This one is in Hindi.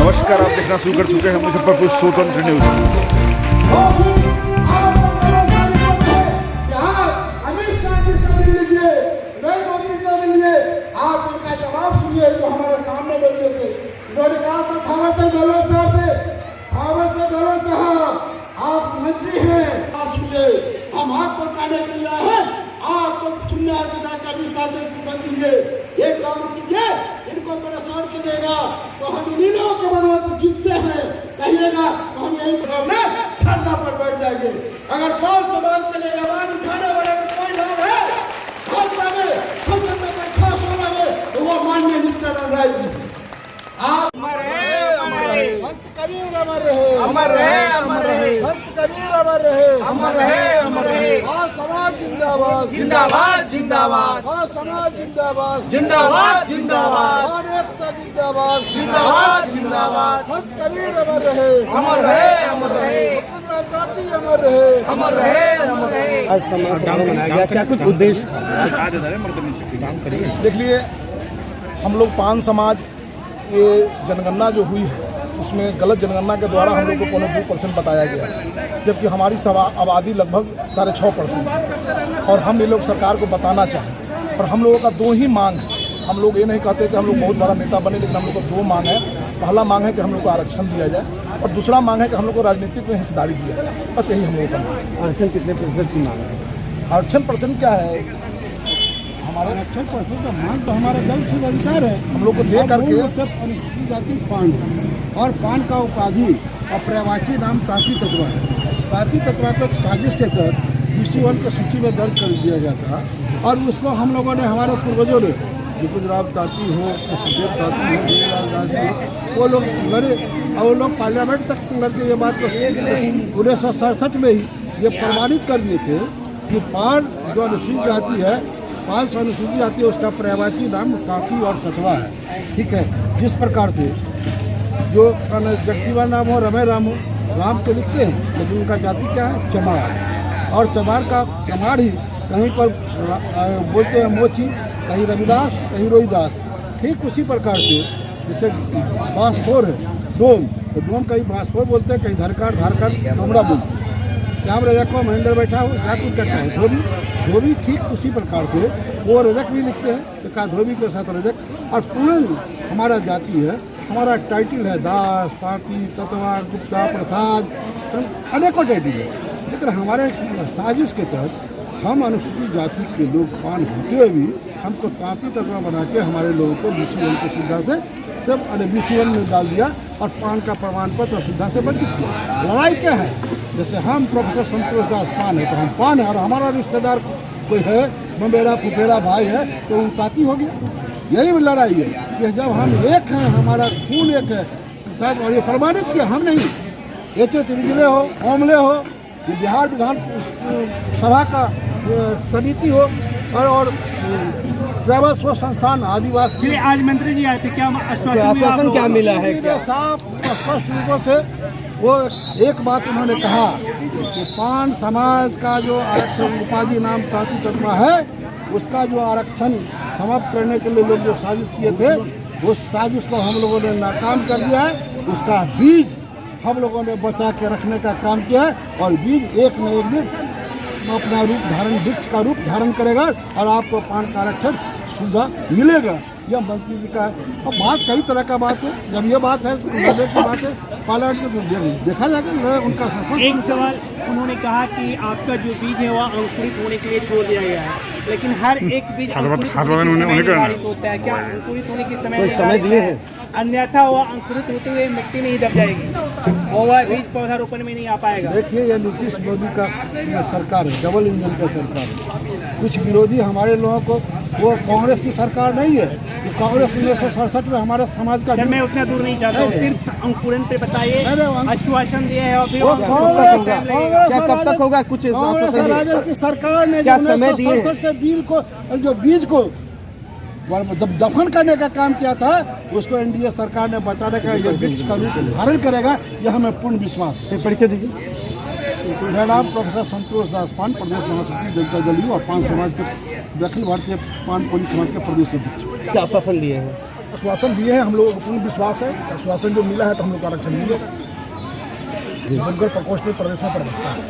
नमस्कार, आप देखना शुरू कर चुके हैं मुजफ्फरपुर स्वतंत्र न्यूज। आप उनका जवाब सुनिए जो हमारे सामने बैठे थे। उन्होंने कहा था थावरचंद गहलोत साहब आप मंत्री हैं, आप सुनिए, हम आपको कहने के लिए आए हैं, आपको सुनने आगे कभी साथ कीजिए, ये काम कीजिए, इनको परेशान कीजिएगा तो हम इन्हीं लोगों के बदौलत जीतते हैं कहिएगा तो हम यही सामने धरना पर बैठ जाएंगे। अगर 5 समाज के लिए आवाज उठाने वाले कोई लोग है तो वो माननीय नित्यानंद राय जी। आप संत कबीर अमर रहे, अमर रहे, अमर रहे, संत कबीर अमर रहे, अमर रहे, अमर रहे। समाज जिंदाबाद, जिंदाबाद, जिंदाबाद, समाज जिंदाबाद, जिंदाबाद, जिंदाबाद, एकता जिंदाबाद, जिंदाबाद, जिंदाबाद। संत कबीर अमर रहे, अमर रहे, अमर रहे, अमर रहे, अमर रहे, अमर रहे। आज समारोह मनाया गया, क्या कुछ उद्देश्य? देखिए, हम लोग पान समाज ये जनगणना जो हुई है उसमें गलत जनगणना के द्वारा हम लोग को 2% बताया गया, जबकि हमारी आबादी लगभग 6.5% है और हम ये लोग सरकार को बताना चाहें। और हम लोगों का 2 ही मांग है। हम लोग ये नहीं कहते कि हम लोग बहुत बड़ा नेता बने, लेकिन हम लोग को 2 मांग है। पहला मांग है कि हम लोग को आरक्षण दिया जाए और दूसरा मांग है कि हम लोग को राजनीतिक में हिस्सेदारी दिया जाए। बस यही हम लोगों का मांग है। आरक्षण कितने % की मांग है? आरक्षण % क्या है? हमारा आरक्षण % का मांग तो हमारा जल से अधिकार है। हम लोग को दे करके अनुसूचित जाति पान और पान का उपाधि और पर्यायवाची नाम तांती तत्वा है। तांती तत्वा को साजिश के तहत BC1 की सूची में दर्ज कर दिया गया था और उसको हम लोगों ने, हमारे पूर्वजों ने, गुजरात तांती हो, सुखदेव तांती हो, देवलाल तांती हो, वो लोग लड़े और वो लोग पार्लियामेंट तक लड़के ये बात को 1967 में ही ये प्रमाणित कर दिए थे कि पान जो अनुसूचित जाति है, 5 अनुसूचित जाति है, उसका पर्यायवाची नाम तांती और तत्वा है। ठीक है, जिस प्रकार से जो जगदीवा नाम हो, रमे राम हो, राम तो लिखते हैं लेकिन उनका जाति क्या है? चमार। और चमार का चमार ही कहीं पर बोलते हैं मोची, कहीं रविदास, कहीं रोहिदास। ठीक उसी प्रकार से जैसे बांसफोर है, डोम, तो डोम कहीं बांसफोर बोलते हैं, कहीं धरकार, डोमरा बोलते हैं। श्याम रजक को महेंद्र बैठा हो, क्या कुछ करता है? धोबी। धोबी ठीक उसी प्रकार से वो रजक भी लिखते हैं, तो कहा धोबी के साथ रजक। और पूर्ण हमारा जाति है, हमारा टाइटल है दास, तांती, ततवा, गुप्ता, प्रसाद, अनेकों टाइटल है। लेकिन हमारे साजिश के तहत हम अनुसूचित जाति के लोग पान होते हुए भी हमको तांती तत्वा बना के हमारे लोगों को BC1 की सुविधा से सब BC1 में डाल दिया और पान का प्रमाण पत्र सुविधा से वंचित किया। लड़ाई क्या है? जैसे हम प्रोफेसर संतोष दास पान है तो हम पान है और हमारा रिश्तेदार कोई है, मेरा फुफेरा भाई है, तो वो तांती हो गया। यही लड़ाई है कि जब हम एक हैं, हमारा खून एक है, तब और ये प्रमाणित किया हम नहीं। एच रिजले हो, ओमले हो, ये बिहार विधान सभा का समिति हो और ट्रैवल्स हो संस्थान आदिवासी। चलिए, आज मंत्री जी आए थे, क्या आश्वासन क्या मिला है? साफ स्पष्ट रूपों से वो एक बात उन्होंने कहा कि पान समाज का जो आरक्षण उपाधि नाम तांती तत्वा है, उसका जो आरक्षण समाप्त करने के लिए लोग जो साजिश किए थे, उस साजिश को हम लोगों ने नाकाम कर दिया है। उसका बीज हम लोगों ने बचा के रखने का काम किया है और बीज एक न एक दिन अपना रूप धारण, वृक्ष का रूप धारण करेगा और आपको पान का आरक्षण सुविधा मिलेगा। यह मंत्री जी का है। अब बात कई तरह का बात है। जब ये बात है की बात है, पार्लियामेंट में देखा जाएगा उनका। एक सवाल उन्होंने कहा कि आपका जो बीज है वह अंकुरित होने के लिए छोड़ दिया गया है, लेकिन हर एक बीज अंकुरित होता है। क्या अंकुरित होने के समय दिए हैं? अन्यथा वह अंकुरित होते हुए मिट्टी में ही दब जाएगी और वह बीज पौधारोपण में नहीं आ पाएगा। देखिए, ये नीतीश मोदी का सरकार है, डबल इंजन का सरकार है। कुछ विरोधी हमारे लोगों को, वो कांग्रेस की सरकार नहीं है। तो कांग्रेस 1967 में हमारे समाज का, मैं उतना दूर नहीं चाहता हूँ, सिर्फ अंकुरन पे बताइए। आश्वासन दिया है और फिर कब तक होगा? कुछ कांग्रेस की सरकार ने क्या समय दिए? बिल को, जो बीज को दफन करने का काम किया था, उसको एनडीए सरकार ने बचाने का ये वृक्ष का रूप धारण करेगा, यह हमें पूर्ण विश्वास है। परिचय दीजिए। मेरा नाम प्रोफेसर संतोष दास पान, प्रदेश महासचिव जनता दल और पान समाज के, अखिल भारतीय पान पुलिस समाज के प्रदेश अध्यक्ष। क्या आश्वासन दिए हैं? आश्वासन दिए हैं, हम लोगों को पूर्ण विश्वास है। आश्वासन जो मिला है तो हम लोग को आरक्षण मिलेगा। बनकर प्रकोष्ठ में प्रदेश में प्रवक्ता है।